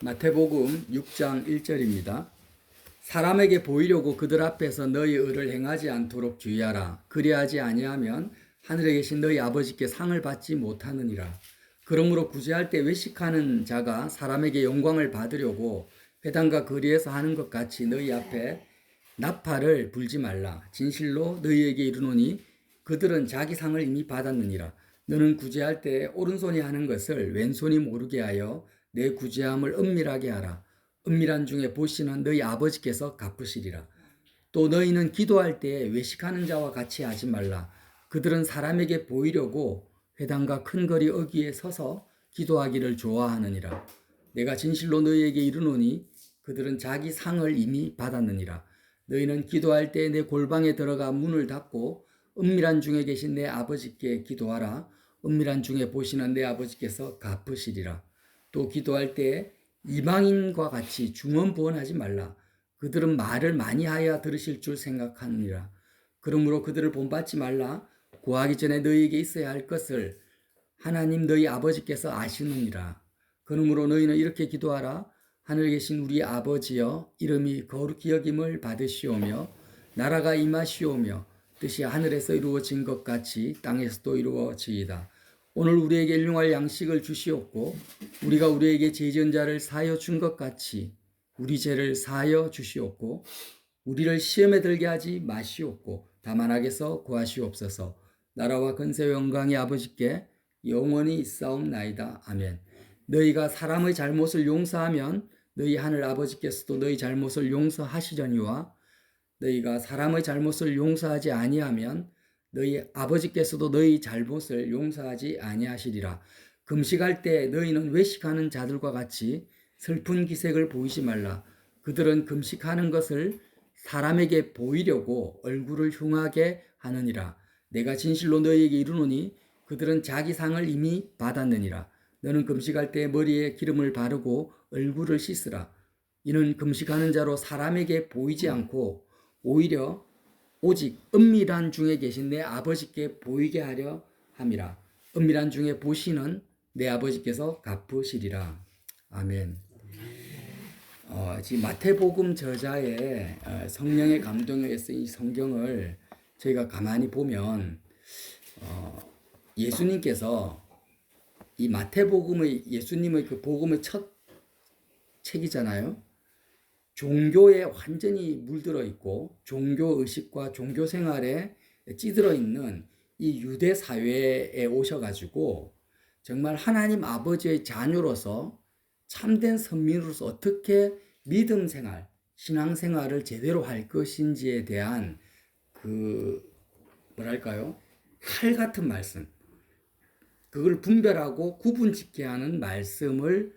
마태복음 6장 1절입니다. 사람에게 보이려고 그들 앞에서 너희 의를 행하지 않도록 주의하라. 그리하지 아니하면 하늘에 계신 너희 아버지께 상을 받지 못하느니라. 그러므로 구제할 때 외식하는 자가 사람에게 영광을 받으려고 회당과 거리에서 하는 것 같이 너희 앞에 나팔을 불지 말라. 진실로 너희에게 이르노니 그들은 자기 상을 이미 받았느니라. 너는 구제할 때 오른손이 하는 것을 왼손이 모르게 하여 내 구제함을 은밀하게 하라. 은밀한 중에 보시는 너희 아버지께서 갚으시리라. 또 너희는 기도할 때 외식하는 자와 같이 하지 말라. 그들은 사람에게 보이려고 회당과 큰 거리 어귀에 서서 기도하기를 좋아하느니라. 내가 진실로 너희에게 이르노니 그들은 자기 상을 이미 받았느니라. 너희는 기도할 때 내 골방에 들어가 문을 닫고 은밀한 중에 계신 내 아버지께 기도하라. 은밀한 중에 보시는 내 아버지께서 갚으시리라. 또 기도할 때 이방인과 같이 중언부언하지 말라. 그들은 말을 많이 하여 들으실 줄 생각하느니라. 그러므로 그들을 본받지 말라. 구하기 전에 너희에게 있어야 할 것을 하나님 너희 아버지께서 아시느니라. 그러므로 너희는 이렇게 기도하라. 하늘에 계신 우리 아버지여, 이름이 거룩히 여김을 받으시오며 나라가 임하시오며 뜻이 하늘에서 이루어진 것 같이 땅에서도 이루어지이다. 오늘 우리에게 일용할 양식을 주시옵고 우리가 우리에게 죄 지은 자를 사하여 준 것 같이 우리 죄를 사하여 주시옵고 우리를 시험에 들게 하지 마시옵고 다만 악에서 구하시옵소서. 나라와 권세와 영광이 아버지께 영원히 있사옵나이다. 아멘. 너희가 사람의 잘못을 용서하면 너희 하늘 아버지께서도 너희 잘못을 용서하시려니와 너희가 사람의 잘못을 용서하지 아니하면 너희 아버지께서도 너희 잘못을 용서하지 아니하시리라. 금식할 때 너희는 외식하는 자들과 같이 슬픈 기색을 보이지 말라. 그들은 금식하는 것을 사람에게 보이려고 얼굴을 흉하게 하느니라. 내가 진실로 너희에게 이르노니 그들은 자기 상을 이미 받았느니라. 너는 금식할 때 머리에 기름을 바르고 얼굴을 씻으라. 이는 금식하는 자로 사람에게 보이지 않고 오히려 오직 은밀한 중에 계신 내 아버지께 보이게 하려 함이라. 은밀한 중에 보시는 내 아버지께서 갚으시리라. 아멘. 지금 마태복음 저자의 성령의 감동에 쓰인 이 성경을 저희가 가만히 보면 예수님께서 이 마태복음의 예수님의 그 복음의 첫 책이잖아요. 종교에 완전히 물들어 있고 종교 의식과 종교 생활에 찌들어 있는 이 유대 사회에 오셔가지고 정말 하나님 아버지의 자녀로서 참된 선민으로서 어떻게 믿음 생활, 신앙 생활을 제대로 할 것인지에 대한 뭐랄까요? 칼 같은 말씀, 그걸 분별하고 구분 짓게 하는 말씀을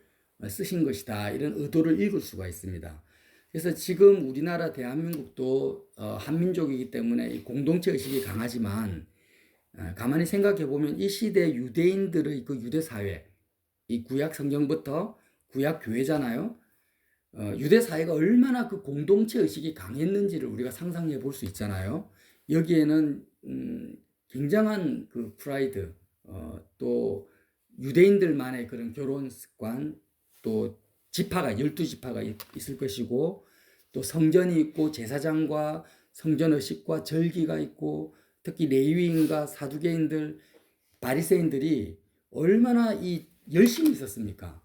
쓰신 것이다. 이런 의도를 읽을 수가 있습니다. 그래서 지금 우리나라 대한민국도 한민족이기 때문에 이 공동체 의식이 강하지만 가만히 생각해 보면 이 시대 유대인들의 그 유대 사회, 이 구약 성경부터 구약 교회잖아요. 유대 사회가 얼마나 그 공동체 의식이 강했는지를 우리가 상상해 볼 수 있잖아요. 여기에는 굉장한 그 프라이드, 또 유대인들만의 그런 결혼 습관, 또 지파가 12지파가 있을 것이고 또 성전이 있고 제사장과 성전 의식과 절기가 있고 특히 레위인과 사두개인들, 바리새인들이 얼마나 열심히 있었습니까?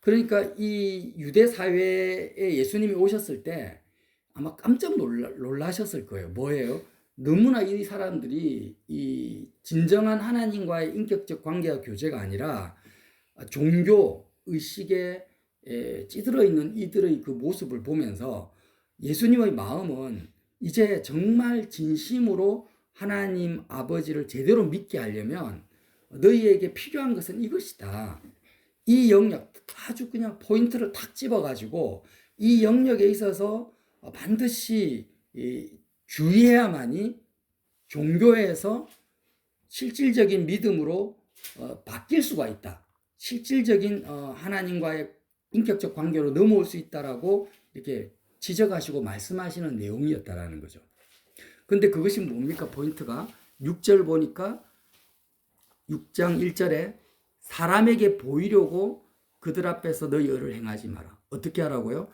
그러니까 이 유대 사회에 예수님이 오셨을 때 아마 깜짝 놀라셨을 거예요. 뭐예요? 너무나 이 사람들이 이 진정한 하나님과의 인격적 관계와 교제가 아니라 종교 의식에 찌들어 있는 이들의 그 모습을 보면서 예수님의 마음은 이제 정말 진심으로 하나님 아버지를 제대로 믿게 하려면 너희에게 필요한 것은 이것이다. 이 영역 아주 그냥 포인트를 탁 집어가지고 이 영역에 있어서 반드시 주의해야만이 종교에서 실질적인 믿음으로 바뀔 수가 있다. 실질적인 하나님과의 인격적 관계로 넘어올 수 있다라고 이렇게 지적하시고 말씀하시는 내용이었다라는 거죠. 근데 그것이 뭡니까? 포인트가 6절 보니까 6장 1절에 사람에게 보이려고 그들 앞에서 너희 의를 행하지 마라. 어떻게 하라고요?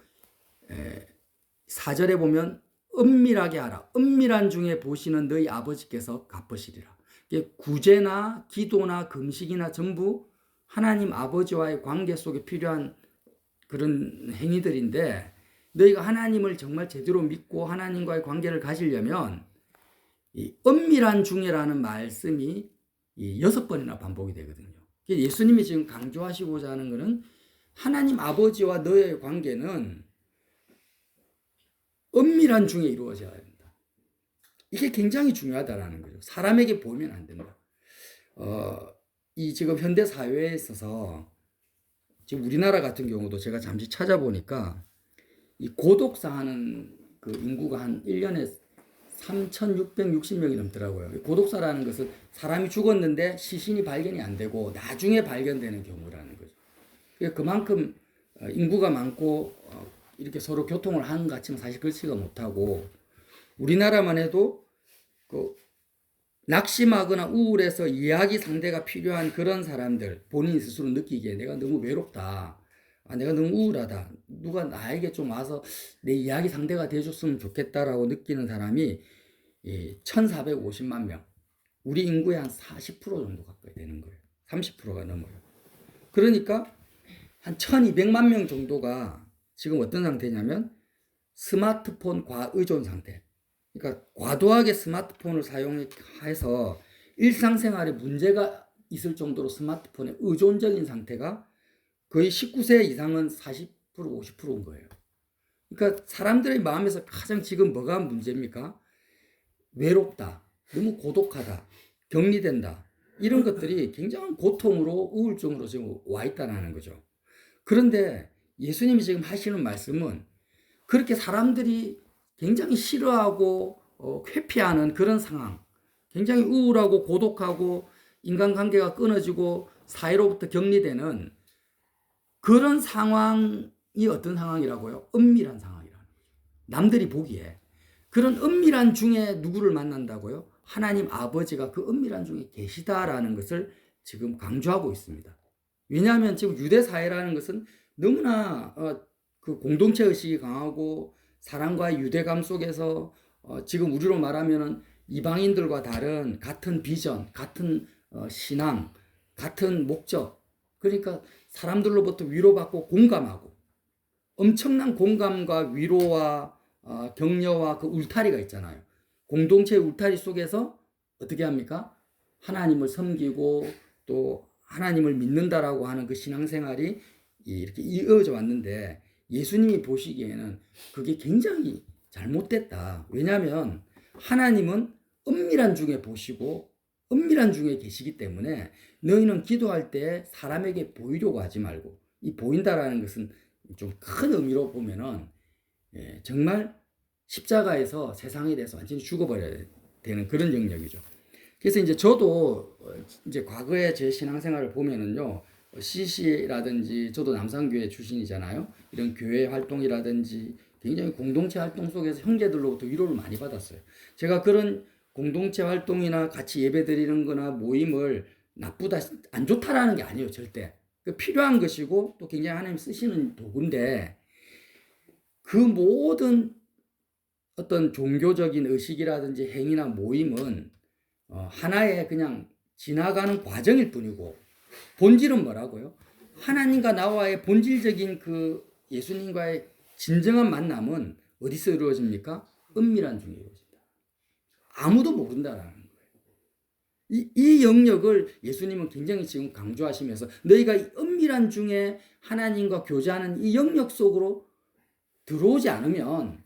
4절에 보면 은밀하게 하라. 은밀한 중에 보시는 너희 아버지께서 갚으시리라. 이게 구제나 기도나 금식이나 전부 하나님 아버지와의 관계 속에 필요한 그런 행위들인데, 너희가 하나님을 정말 제대로 믿고 하나님과의 관계를 가지려면 이 은밀한 중에라는 말씀이 6번이나 반복이 되거든요. 예수님이 지금 강조하시고자 하는 것은 하나님 아버지와 너의 관계는 은밀한 중에 이루어져야 된다. 이게 굉장히 중요하다라는 거죠. 사람에게 보이면 안 된다. 이 지금 현대 사회에 있어서 지금 우리나라 같은 경우도 제가 잠시 찾아보니까 이 고독사 하는 그 인구가 한 1년에 3,660명이 넘더라고요. 고독사라는 것은 사람이 죽었는데 시신이 발견이 안 되고 나중에 발견되는 경우라는 거죠. 그만큼 인구가 많고 이렇게 서로 교통을 하는 것 같지만 사실 그렇지가 못하고, 우리나라만 해도 그 낙심하거나 우울해서 이야기 상대가 필요한 그런 사람들, 본인 스스로 느끼기에 내가 너무 외롭다, 내가 너무 우울하다, 누가 나에게 좀 와서 내 이야기 상대가 돼줬으면 좋겠다라고 느끼는 사람이 1,450만 명, 우리 인구의 한 40% 정도 가까이 되는 거예요. 30%가 넘어요. 그러니까 한 1,200만 명 정도가 지금 어떤 상태냐면 스마트폰 과의존 상태. 그러니까 과도하게 스마트폰을 사용해서 일상생활에 문제가 있을 정도로 스마트폰에 의존적인 상태가 거의 19세 이상은 40%, 50%인 거예요. 그러니까 사람들의 마음에서 가장 지금 뭐가 문제입니까? 외롭다, 너무 고독하다, 격리된다, 이런 것들이 굉장한 고통으로 우울증으로 지금 와 있다는 거죠. 그런데 예수님이 지금 하시는 말씀은 그렇게 사람들이 굉장히 싫어하고 회피하는 그런 상황, 굉장히 우울하고 고독하고 인간관계가 끊어지고 사회로부터 격리되는 그런 상황이 어떤 상황이라고요? 은밀한 상황이라는 거죠. 남들이 보기에. 그런 은밀한 중에 누구를 만난다고요? 하나님 아버지가 그 은밀한 중에 계시다라는 것을 지금 강조하고 있습니다. 왜냐하면 지금 유대 사회라는 것은 너무나 그 공동체 의식이 강하고 사랑과 유대감 속에서 지금 우리로 말하면은 이방인들과 다른 같은 비전, 같은 신앙, 같은 목적, 그러니까 사람들로부터 위로받고 공감하고 엄청난 공감과 위로와 격려와 그 울타리가 있잖아요. 공동체의 울타리 속에서 어떻게 합니까? 하나님을 섬기고 또 하나님을 믿는다라고 하는 그 신앙생활이 이렇게 이어져 왔는데, 예수님이 보시기에는 그게 굉장히 잘못됐다. 왜냐하면 하나님은 은밀한 중에 보시고 은밀한 중에 계시기 때문에 너희는 기도할 때 사람에게 보이려고 하지 말고, 이 보인다라는 것은 좀 큰 의미로 보면은 정말 십자가에서 세상에 대해서 완전히 죽어버려야 되는 그런 영역이죠. 그래서 이제 저도 이제 과거에 제 신앙생활을 보면은요, CC라든지 저도 남산교회 출신이잖아요. 이런 교회 활동이라든지 굉장히 공동체 활동 속에서 형제들로부터 위로를 많이 받았어요. 제가 그런 공동체 활동이나 같이 예배 드리는 거나 모임을 나쁘다, 안 좋다라는 게 아니에요. 절대. 필요한 것이고 또 굉장히 하나님 쓰시는 도구인데, 그 모든 어떤 종교적인 의식이라든지 행위나 모임은 하나의 그냥 지나가는 과정일 뿐이고, 본질은 뭐라고요? 하나님과 나와의 본질적인 그 예수님과의 진정한 만남은 어디서 이루어집니까? 은밀한 중에 이루어진다. 아무도 모른다라는 거예요. 이 영역을 예수님은 굉장히 지금 강조하시면서 너희가 이 은밀한 중에 하나님과 교제하는 이 영역 속으로 들어오지 않으면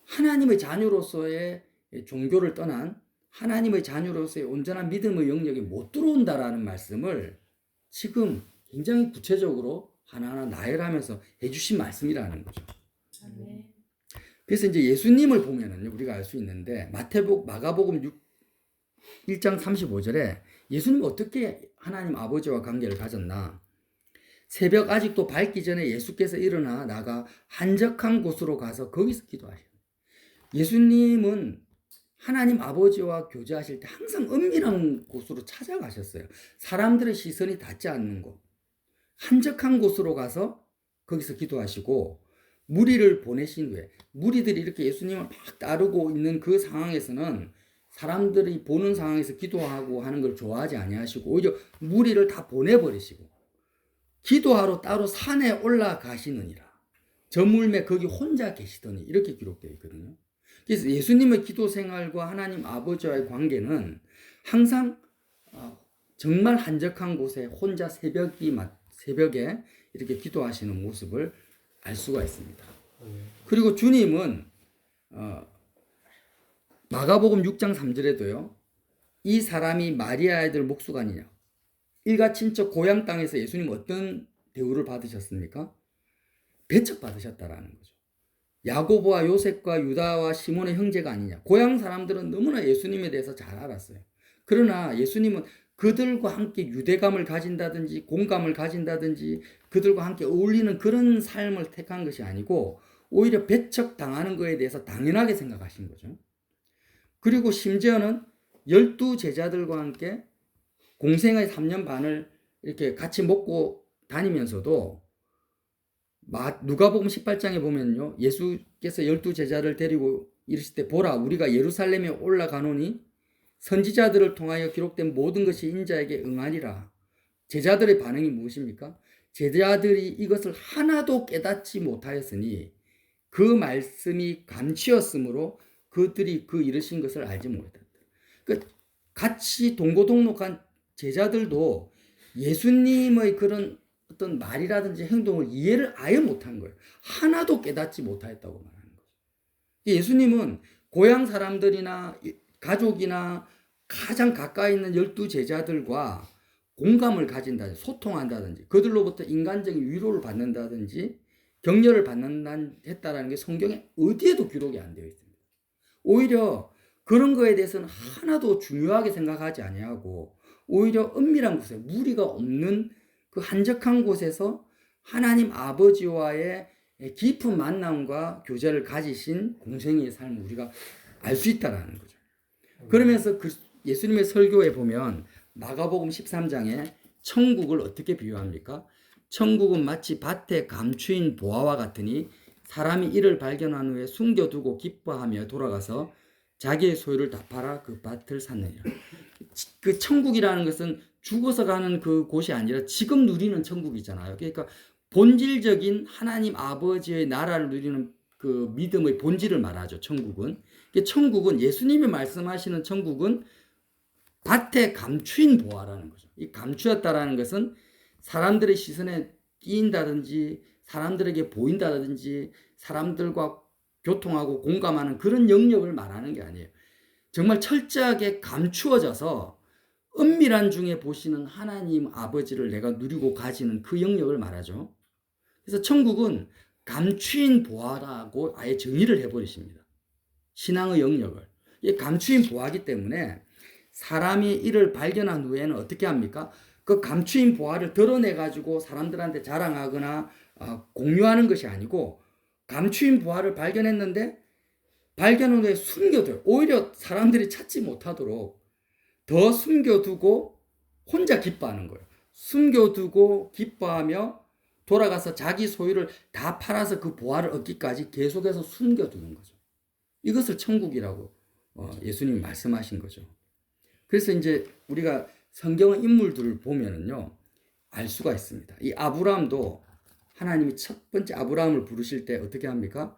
하나님의 자녀로서의 종교를 떠난 하나님의 자녀로서의 온전한 믿음의 영역에 못 들어온다라는 말씀을 지금 굉장히 구체적으로 하나하나 나열하면서 해주신 말씀이라는 거죠. 그래서 이제 예수님을 보면은 우리가 알 수 있는데, 마가복음 1장 35절에 예수님은 어떻게 하나님 아버지와 관계를 가졌나? 새벽 아직도 밝기 전에 예수께서 일어나 나가 한적한 곳으로 가서 거기서 기도하셔요. 예수님은 하나님 아버지와 교제하실 때 항상 은밀한 곳으로 찾아가셨어요. 사람들의 시선이 닿지 않는 곳, 한적한 곳으로 가서 거기서 기도하시고 무리를 보내신 후에 무리들이 이렇게 예수님을 막 따르고 있는 그 상황에서는 사람들이 보는 상황에서 기도하고 하는 걸 좋아하지 아니하시고 오히려 무리를 다 보내버리시고 기도하러 따로 산에 올라가시느니라. 저물매 거기 혼자 계시더니 이렇게 기록되어 있거든요. 그래서 예수님의 기도 생활과 하나님 아버지와의 관계는 항상 정말 한적한 곳에 혼자 새벽에 이렇게 기도하시는 모습을 알 수가 있습니다. 그리고 주님은 마가복음 6장 3절에도요. 이 사람이 마리아의 아들 목수가 아니냐. 일가 친척 고향 땅에서 예수님 어떤 대우를 받으셨습니까? 배척받으셨다라는 거죠. 야고보와 요셉과 유다와 시몬의 형제가 아니냐. 고향 사람들은 너무나 예수님에 대해서 잘 알았어요. 그러나 예수님은 그들과 함께 유대감을 가진다든지 공감을 가진다든지 그들과 함께 어울리는 그런 삶을 택한 것이 아니고 오히려 배척당하는 것에 대해서 당연하게 생각하신 거죠. 그리고 심지어는 12제자들과 함께 공생의 3년 반을 이렇게 같이 먹고 다니면서도 누가복음 18장에 보면요. 예수께서 12제자를 데리고 이르실 때 보라 우리가 예루살렘에 올라가노니 선지자들을 통하여 기록된 모든 것이 인자에게 응하리라. 제자들의 반응이 무엇입니까? 제자들이 이것을 하나도 깨닫지 못하였으니 그 말씀이 감추었으므로 그들이 그 이르신 것을 알지 못했다. 같이 동고동록한 제자들도 예수님의 그런 어떤 말이라든지 행동을 이해를 아예 못한 거예요. 하나도 깨닫지 못하였다고 말하는 거죠. 예수님은 고향 사람들이나 가족이나 가장 가까이 있는 12제자들과 공감을 가진다든지 소통한다든지 그들로부터 인간적인 위로를 받는다든지 격려를 받는다는 게 성경에 어디에도 기록이 안 되어 있습니다. 오히려 그런 거에 대해서는 하나도 중요하게 생각하지 아니하고 오히려 은밀한 곳에 무리가 없는 그 한적한 곳에서 하나님 아버지와의 깊은 만남과 교제를 가지신 공생의 삶을 우리가 알 수 있다는 거죠. 그러면서 예수님의 설교에 보면 마가복음 13장에 천국을 어떻게 비유합니까? 천국은 마치 밭에 감추인 보화와 같으니 사람이 이를 발견한 후에 숨겨두고 기뻐하며 돌아가서 자기의 소유를 다 팔아 그 밭을 샀느니라. 그 천국이라는 것은 죽어서 가는 그 곳이 아니라 지금 누리는 천국이잖아요. 그러니까 본질적인 하나님 아버지의 나라를 누리는 그 믿음의 본질을 말하죠. 천국은. 천국은 예수님이 말씀하시는 천국은 밭에 감추인 보화라는 거죠. 이 감추었다라는 것은 사람들의 시선에 끼인다든지 사람들에게 보인다든지 사람들과 교통하고 공감하는 그런 영역을 말하는 게 아니에요. 정말 철저하게 감추어져서 은밀한 중에 보시는 하나님 아버지를 내가 누리고 가지는 그 영역을 말하죠. 그래서 천국은 감추인 보화라고 아예 정의를 해버리십니다. 신앙의 영역을. 이 감추인 보화이기 때문에 사람이 이를 발견한 후에는 어떻게 합니까? 그 감추인 보화를 드러내가지고 사람들한테 자랑하거나 공유하는 것이 아니고 감추인 보화를 발견했는데 발견한 후에 숨겨둬요. 오히려 사람들이 찾지 못하도록 더 숨겨두고 혼자 기뻐하는 거예요. 숨겨두고 기뻐하며 돌아가서 자기 소유를 다 팔아서 그 보화를 얻기까지 계속해서 숨겨두는 거죠. 이것을 천국이라고 예수님이 말씀하신 거죠. 그래서 이제 우리가 성경의 인물들을 보면은요, 알 수가 있습니다. 이 아브라함도 하나님이 첫 번째 아브라함을 부르실 때 어떻게 합니까?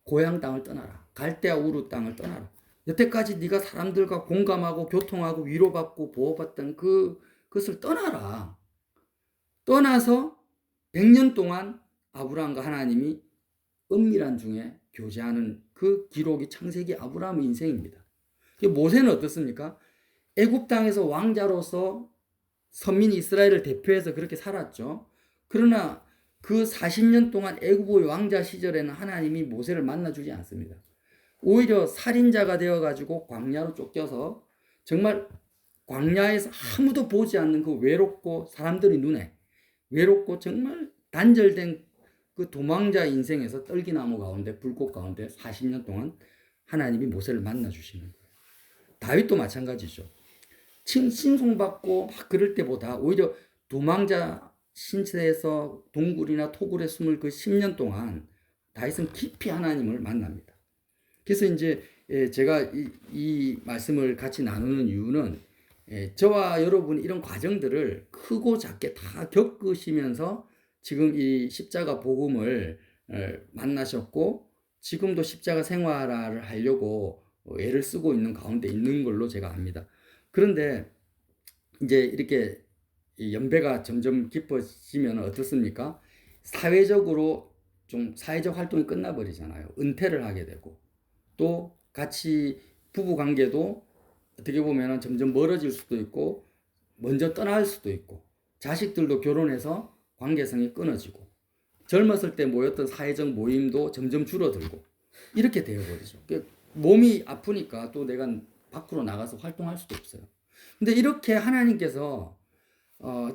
고향 땅을 떠나라. 갈대아 우르 땅을 떠나라. 여태까지 네가 사람들과 공감하고 교통하고 위로받고 보호받던 그것을 떠나라. 떠나서 100년 동안 아브라함과 하나님이 은밀한 중에 교제하는 그 기록이 창세기 아브라함의 인생입니다. 모세는 어떻습니까? 애굽 땅에서 왕자로서 선민 이스라엘을 대표해서 그렇게 살았죠. 그러나 그 40년 동안 애굽의 왕자 시절에는 하나님이 모세를 만나주지 않습니다. 오히려 살인자가 되어가지고 광야로 쫓겨서 정말 광야에서 아무도 보지 않는 그 외롭고 사람들의 눈에 외롭고 정말 단절된 그 도망자 인생에서 떨기나무 가운데 불꽃 가운데 40년 동안 하나님이 모세를 만나주시는 거예요. 다윗도 마찬가지죠. 칭송받고 막 그럴 때보다 오히려 도망자 신세에서 동굴이나 토굴에 숨을 그 10년 동안 다윗은 깊이 하나님을 만납니다. 그래서 이제 제가 이 말씀을 같이 나누는 이유는 저와 여러분이 이런 과정들을 크고 작게 다 겪으시면서 지금 이 십자가 복음을 만나셨고 지금도 십자가 생활을 하려고 애를 쓰고 있는 가운데 있는 걸로 제가 압니다. 그런데 이제 이렇게 연배가 점점 깊어지면 어떻습니까? 사회적으로 좀 사회적 활동이 끝나버리잖아요. 은퇴를 하게 되고 또 같이 부부 관계도 어떻게 보면 점점 멀어질 수도 있고 먼저 떠날 수도 있고 자식들도 결혼해서 관계성이 끊어지고 젊었을 때 모였던 사회적 모임도 점점 줄어들고 이렇게 되어버리죠. 몸이 아프니까 또 내가 밖으로 나가서 활동할 수도 없어요. 근데 이렇게 하나님께서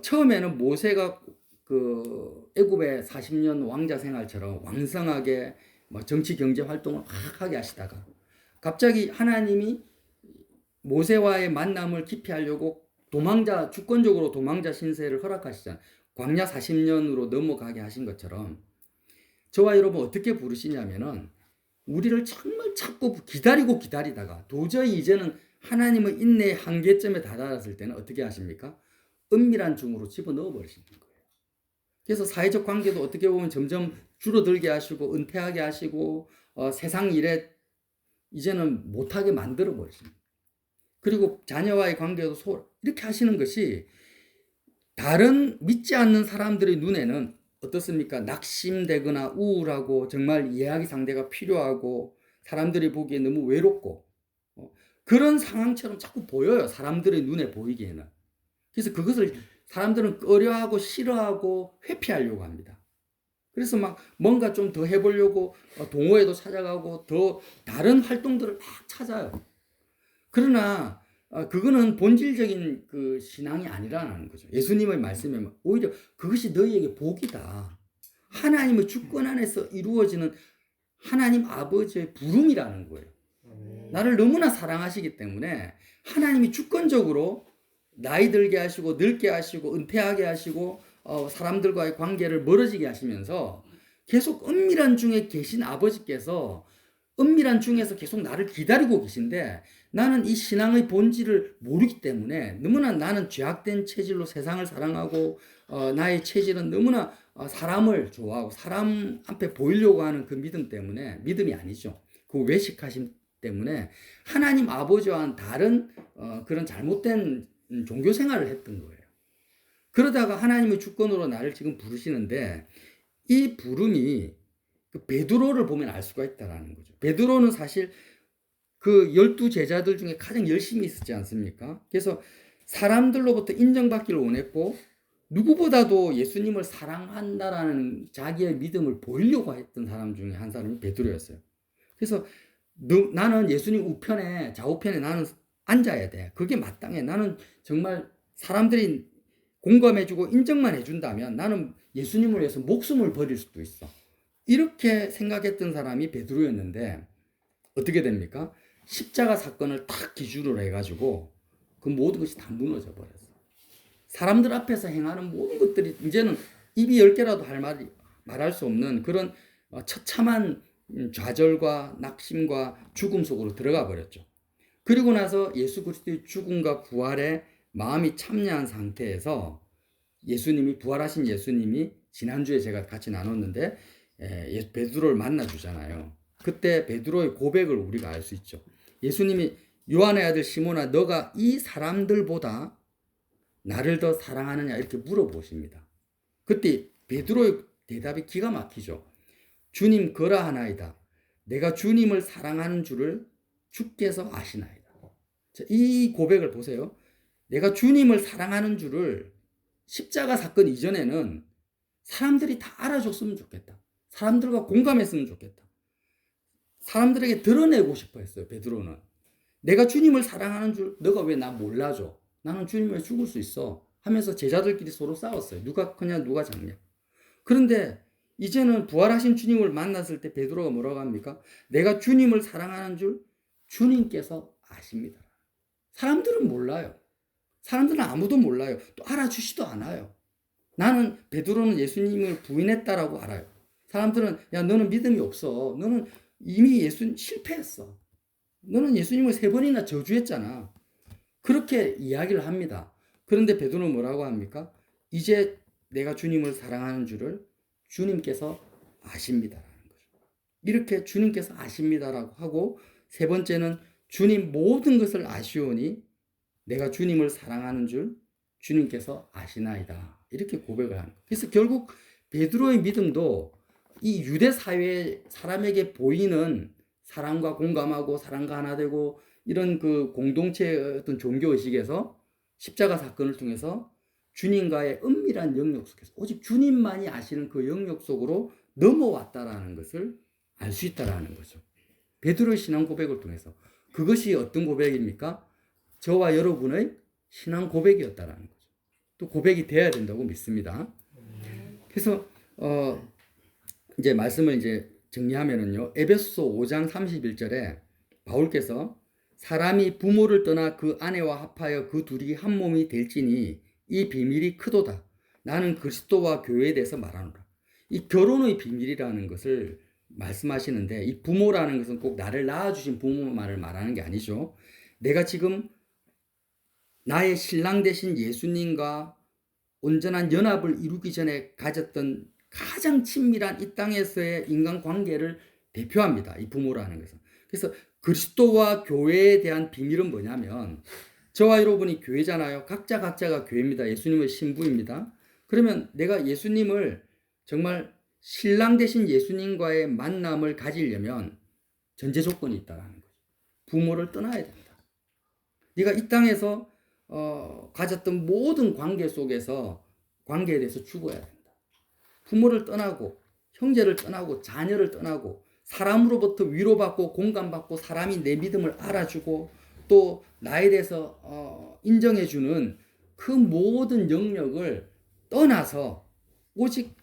처음에는 모세가 그 애굽의 40년 왕자 생활처럼 왕성하게 뭐 정치 경제 활동을 확 하게 하시다가 갑자기 하나님이 모세와의 만남을 깊이 하려고 주권적으로 도망자 신세를 허락하시잖아요. 광야 40년으로 넘어가게 하신 것처럼 저와 여러분 어떻게 부르시냐면은 우리를 정말 찾고 기다리다가 도저히 이제는 하나님의 인내의 한계점에 다다랐을 때는 어떻게 하십니까? 은밀한 중으로 집어넣어 버리시는 거예요. 그래서 사회적 관계도 어떻게 보면 점점 줄어들게 하시고 은퇴하게 하시고 세상 일에 이제는 못하게 만들어 버리십니다. 그리고 자녀와의 관계도 이렇게 하시는 것이 다른 믿지 않는 사람들의 눈에는 어떻습니까? 낙심되거나 우울하고 정말 이해하기 상대가 필요하고 사람들이 보기에 너무 외롭고 그런 상황처럼 자꾸 보여요. 사람들의 눈에 보이기에는. 그래서 그것을 사람들은 꺼려하고 싫어하고 회피하려고 합니다. 그래서 막 뭔가 좀 더 해보려고 동호회도 찾아가고 더 다른 활동들을 막 찾아요. 그러나 그거는 본질적인 그 신앙이 아니라는 거죠. 예수님의 말씀에 오히려 그것이 너희에게 복이다. 하나님의 주권 안에서 이루어지는 하나님 아버지의 부름이라는 거예요. 나를 너무나 사랑하시기 때문에 하나님이 주권적으로 나이 들게 하시고 늙게 하시고 은퇴하게 하시고 사람들과의 관계를 멀어지게 하시면서 계속 은밀한 중에 계신 아버지께서 은밀한 중에서 계속 나를 기다리고 계신데 나는 이 신앙의 본질을 모르기 때문에 너무나 나는 죄악된 체질로 세상을 사랑하고 나의 체질은 너무나 사람을 좋아하고 사람 앞에 보이려고 하는 그 믿음 때문에 믿음이 아니죠. 그 외식하심 때문에 하나님 아버지와는 다른 그런 잘못된 종교 생활을 했던 거예요. 그러다가 하나님의 주권으로 나를 지금 부르시는데 이 부름이 그 베드로를 보면 알 수가 있다라는 거죠. 베드로는 사실 그 12 제자들 중에 가장 열심히 있었지 않습니까? 그래서 사람들로부터 인정받기를 원했고 누구보다도 예수님을 사랑한다라는 자기의 믿음을 보이려고 했던 사람 중에 한 사람이 베드로였어요. 그래서 나는 예수님 우편에 좌우편에 나는 앉아야 돼. 그게 마땅해. 나는 정말 사람들이 공감해주고 인정만 해준다면 나는 예수님을 위해서 목숨을 버릴 수도 있어. 이렇게 생각했던 사람이 베드로였는데 어떻게 됩니까? 십자가 사건을 딱 기준으로 해가지고 그 모든 것이 다 무너져 버렸어. 사람들 앞에서 행하는 모든 것들이 이제는 입이 10개라도 말할 수 없는 그런 처참한 좌절과 낙심과 죽음 속으로 들어가 버렸죠. 그리고 나서 예수 그리스도의 죽음과 부활에 마음이 참여한 상태에서 예수님이 부활하신 예수님이 지난주에 제가 같이 나눴는데 베드로를 만나 주잖아요. 그때 베드로의 고백을 우리가 알 수 있죠. 예수님이 요한의 아들 시몬아 너가 이 사람들보다 나를 더 사랑하느냐 이렇게 물어보십니다. 그때 베드로의 대답이 기가 막히죠. 주님 그러하나이다. 내가 주님을 사랑하는 줄을 주께서 아시나이다. 자, 이 고백을 보세요. 내가 주님을 사랑하는 줄을 십자가 사건 이전에는 사람들이 다 알아줬으면 좋겠다. 사람들과 공감했으면 좋겠다. 사람들에게 드러내고 싶어 했어요. 베드로는. 내가 주님을 사랑하는 줄 너가 왜 나 몰라줘. 나는 주님을 죽을 수 있어. 하면서 제자들끼리 서로 싸웠어요. 누가 크냐 누가 작냐. 그런데 이제는 부활하신 주님을 만났을 때 베드로가 뭐라고 합니까? 내가 주님을 사랑하는 줄 주님께서 아십니다. 사람들은 몰라요. 사람들은 아무도 몰라요. 또 알아주지도 않아요. 나는 베드로는 예수님을 부인했다라고 알아요. 사람들은 야 너는 믿음이 없어. 너는 이미 예수 실패했어. 너는 예수님을 3번이나 저주했잖아. 그렇게 이야기를 합니다. 그런데 베드로는 뭐라고 합니까? 이제 내가 주님을 사랑하는 줄을 주님께서 아십니다라는 거죠. 이렇게 주님께서 아십니다라고 하고, 3번째는 주님 모든 것을 아시오니 내가 주님을 사랑하는 줄 주님께서 아시나이다. 이렇게 고백을 하는 거예요. 그래서 결국 베드로의 믿음도 이 유대 사회의 사람에게 보이는 사랑과 공감하고 사랑과 하나 되고 이런 그 공동체의 어떤 종교 의식에서 십자가 사건을 통해서 주님과의 은밀한 영역 속에서 오직 주님만이 아시는 그 영역 속으로 넘어왔다라는 것을 알 수 있다라는 거죠. 베드로의 신앙 고백을 통해서. 그것이 어떤 고백입니까? 저와 여러분의 신앙 고백이었다라는 거죠. 또 고백이 돼야 된다고 믿습니다. 그래서 이제 말씀을 이제 정리하면은요. 에베소서 5장 31절에 바울께서 사람이 부모를 떠나 그 아내와 합하여 그 둘이 한 몸이 될지니 이 비밀이 크도다. 나는 그리스도와 교회에 대해서 말하노라. 이 결혼의 비밀이라는 것을 말씀하시는데, 이 부모라는 것은 꼭 나를 낳아주신 부모만을 말하는 게 아니죠. 내가 지금 나의 신랑 되신 예수님과 온전한 연합을 이루기 전에 가졌던 가장 친밀한 이 땅에서의 인간관계를 대표합니다. 이 부모라는 것은. 그래서 그리스도와 교회에 대한 비밀은 뭐냐면, 저와 여러분이 교회잖아요. 각자가 교회입니다. 예수님의 신부입니다. 그러면 내가 예수님을 정말 신랑 되신 예수님과의 만남을 가지려면 전제 조건이 있다는 거죠. 부모를 떠나야 된다. 네가 이 땅에서 가졌던 모든 관계 속에서 관계에 대해서 죽어야 된다. 부모를 떠나고 형제를 떠나고 자녀를 떠나고 사람으로부터 위로받고 공감받고 사람이 내 믿음을 알아주고 또 나에 대해서 인정해주는 그 모든 영역을 떠나서 오직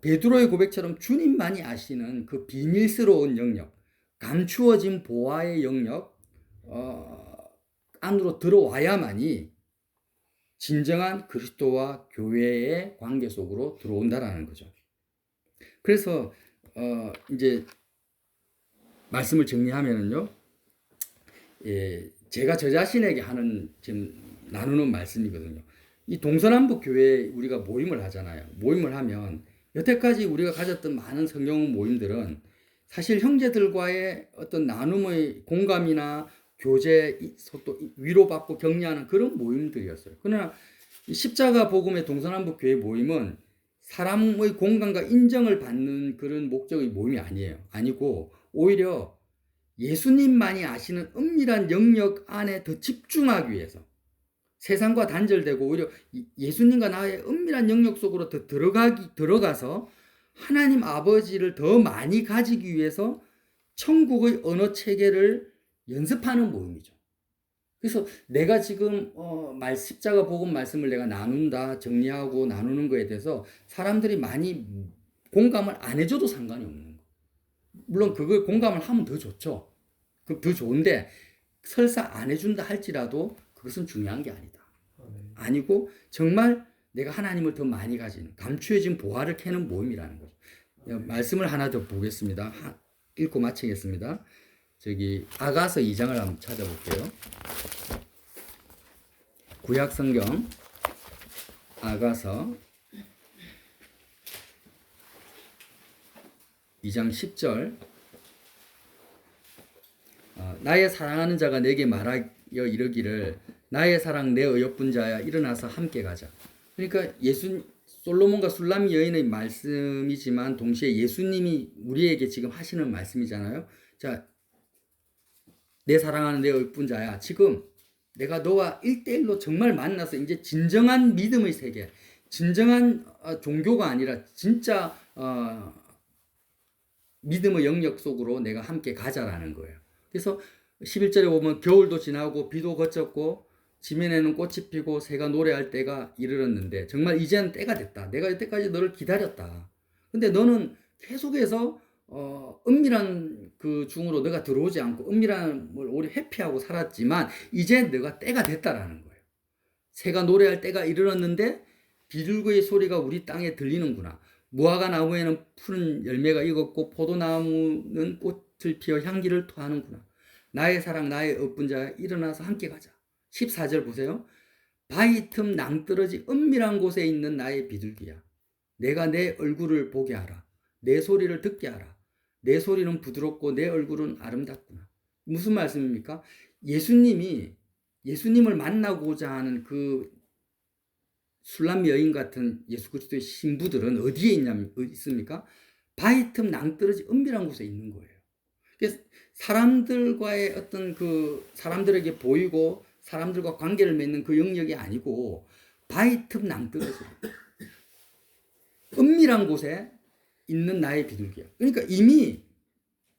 베드로의 고백처럼 주님만이 아시는 그 비밀스러운 영역, 감추어진 보화의 영역 안으로 들어와야만이 진정한 그리스도와 교회의 관계 속으로 들어온다라는 거죠. 그래서 이제 말씀을 정리하면은요, 제가 저 자신에게 하는 지금 나누는 말씀이거든요. 이 동서남북 교회에 우리가 모임을 하잖아요. 모임을 하면 여태까지 우리가 가졌던 많은 성경 모임들은 사실 형제들과의 어떤 나눔의 공감이나 교제, 또 위로받고 격려하는 그런 모임들이었어요. 그러나 십자가 복음의 동서남북 교회 모임은 사람의 공감과 인정을 받는 그런 목적의 모임이 아니에요. 아니고 오히려 예수님만이 아시는 은밀한 영역 안에 더 집중하기 위해서 세상과 단절되고 오히려 예수님과 나의 은밀한 영역 속으로 더 들어가서 하나님 아버지를 더 많이 가지기 위해서 천국의 언어 체계를 연습하는 모임이죠. 그래서 내가 지금 십자가 복음 말씀을 내가 나눈다, 정리하고 나누는 거에 대해서 사람들이 많이 공감을 안 해줘도 상관이 없는 거예요. 물론 그걸 공감을 하면 더 좋죠. 더 좋은데 설사 안 해준다 할지라도 그것은 중요한 게 아니다. 아니고 정말 내가 하나님을 더 많이 가진 감추어진 보화를 캐는 모임이라는 거죠. 말씀을 하나 더 보겠습니다. 읽고 마치겠습니다. 저기 아가서 2장을 한번 찾아볼게요. 구약 성경 아가서 2장 10절 나의 사랑하는 자가 내게 말하여 이르기를 나의 사랑 내 어여쁜 자야 일어나서 함께 가자. 그러니까 솔로몬과 술람미 여인의 말씀이지만 동시에 예수님이 우리에게 지금 하시는 말씀이잖아요. 자, 내 사랑하는 내 어여쁜 자야, 지금 내가 너와 1대1로 정말 만나서 이제 진정한 믿음의 세계, 진정한 종교가 아니라 진짜 믿음의 영역 속으로 내가 함께 가자라는 거예요. 그래서 11절에 보면 겨울도 지나고 비도 그쳤고 지면에는 꽃이 피고 새가 노래할 때가 이르렀는데 정말 이제는 때가 됐다. 내가 이때까지 너를 기다렸다. 근데 너는 계속해서 은밀한 그 중으로 너가 들어오지 않고 은밀한 걸 오래 회피하고 살았지만 이제 너가 때가 됐다라는 거예요. 새가 노래할 때가 이르렀는데 비둘기의 소리가 우리 땅에 들리는구나. 무화과 나무에는 푸른 열매가 익었고 포도나무는 꽃을 피워 향기를 토하는구나. 나의 사랑 나의 업분 자야 일어나서 함께 가자. 14절 보세요. 바위 틈 낭떠러지 은밀한 곳에 있는 나의 비둘기야. 내가 내 얼굴을 보게 하라. 내 소리를 듣게 하라. 내 소리는 부드럽고 내 얼굴은 아름답구나. 무슨 말씀입니까? 예수님을 만나고자 하는 그 술람 여인 같은 예수 그리스도의 신부들은 어디에 있습니까? 바위 틈 낭떠러지 은밀한 곳에 있는 거예요. 그래서 사람들과의 어떤 그 사람들에게 보이고 사람들과 관계를 맺는 그 영역이 아니고 바위 틈 낭떠러지 은밀한 곳에 있는 나의 비둘기야. 그러니까 이미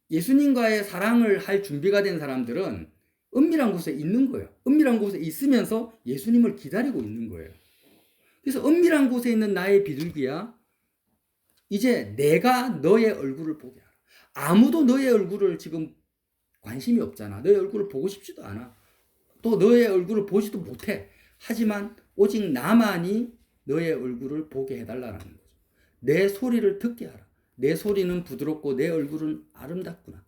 예수님과의 사랑을 할 준비가 된 사람들은 은밀한 곳에 있는 거예요. 은밀한 곳에 있으면서 예수님을 기다리고 있는 거예요. 그래서 은밀한 곳에 있는 나의 비둘기야, 이제 내가 너의 얼굴을 보게 하라. 아무도 너의 얼굴을 지금 관심이 없잖아. 너의 얼굴을 보고 싶지도 않아. 또 너의 얼굴을 보지도 못해. 하지만 오직 나만이 너의 얼굴을 보게 해달라는 거죠. 내 소리를 듣게 하라. 내 소리는 부드럽고 내 얼굴은 아름답구나.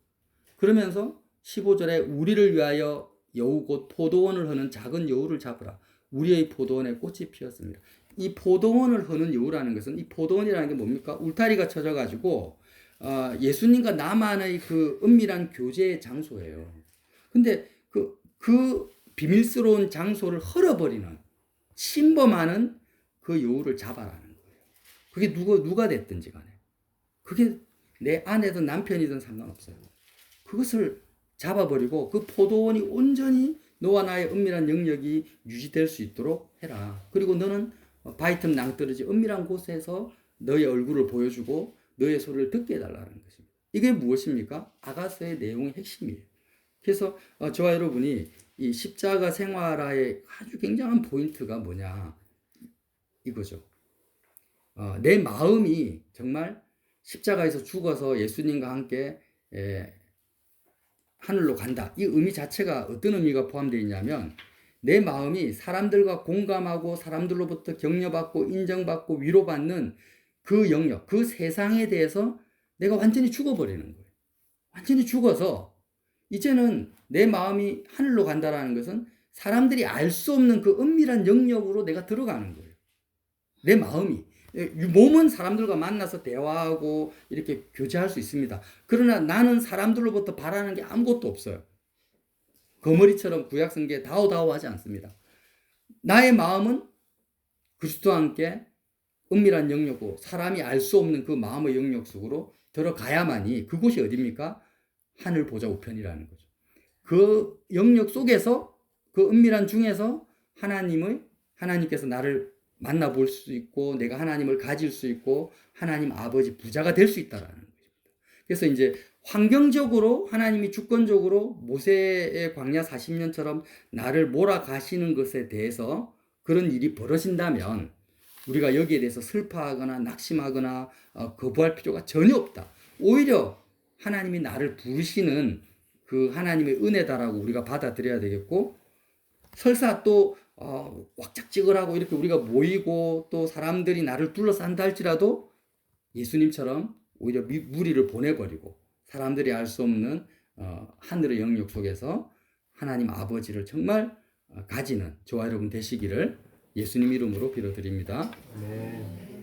그러면서 15절에 우리를 위하여 여우 곧 포도원을 허는 작은 여우를 잡으라. 우리의 포도원에 꽃이 피었습니다. 이 포도원을 허는 여우라는 것은, 이 포도원이라는 게 뭡니까? 울타리가 쳐져가지고 예수님과 나만의 그 은밀한 교제의 장소예요. 근데 그 비밀스러운 장소를 헐어버리는, 침범하는 그 여우를 잡아라는 거예요. 그게 누가 됐든지 간에. 그게 내 아내든 남편이든 상관없어요. 그것을 잡아버리고 그 포도원이 온전히 너와 나의 은밀한 영역이 유지될 수 있도록 해라. 그리고 너는 바위 틈 낭떠러지 은밀한 곳에서 너의 얼굴을 보여주고 너의 소리를 듣게 해달라는 것입니다. 이게 무엇입니까? 아가서의 내용의 핵심이에요. 그래서 저와 여러분이 이 십자가 생활화의 아주 굉장한 포인트가 뭐냐, 이거죠. 내 마음이 정말 십자가에서 죽어서 예수님과 함께 하늘로 간다. 이 의미 자체가 어떤 의미가 포함되어 있냐면, 내 마음이 사람들과 공감하고 사람들로부터 격려받고 인정받고 위로받는 그 영역, 그 세상에 대해서 내가 완전히 죽어버리는 거예요. 완전히 죽어서 이제는 내 마음이 하늘로 간다라는 것은 사람들이 알 수 없는 그 은밀한 영역으로 내가 들어가는 거예요. 내 마음이. 몸은 사람들과 만나서 대화하고 이렇게 교제할 수 있습니다. 그러나 나는 사람들로부터 바라는 게 아무것도 없어요. 거머리처럼 구약성경에 다오다오하지 않습니다. 나의 마음은 그리스도와 함께 은밀한 영역으로, 사람이 알 수 없는 그 마음의 영역 속으로 들어가야만이, 그곳이 어디입니까? 하늘 보좌 우편이라는 거죠. 그 영역 속에서, 그 은밀한 중에서 하나님께서 나를 만나볼 수 있고 내가 하나님을 가질 수 있고 하나님 아버지 부자가 될 수 있다라는 것입니다. 그래서 이제 환경적으로 하나님이 주권적으로 모세의 광야 40년처럼 나를 몰아가시는 것에 대해서 그런 일이 벌어진다면 우리가 여기에 대해서 슬퍼하거나 낙심하거나 거부할 필요가 전혀 없다. 오히려 하나님이 나를 부르시는 그 하나님의 은혜다라고 우리가 받아들여야 되겠고, 설사 또 왁작지근하고 이렇게 우리가 모이고 또 사람들이 나를 둘러싼다 할지라도 예수님처럼 오히려 무리를 보내버리고 사람들이 알 수 없는 하늘의 영역 속에서 하나님 아버지를 정말 가지는 저와 여러분 되시기를 예수님 이름으로 빌어드립니다. 네.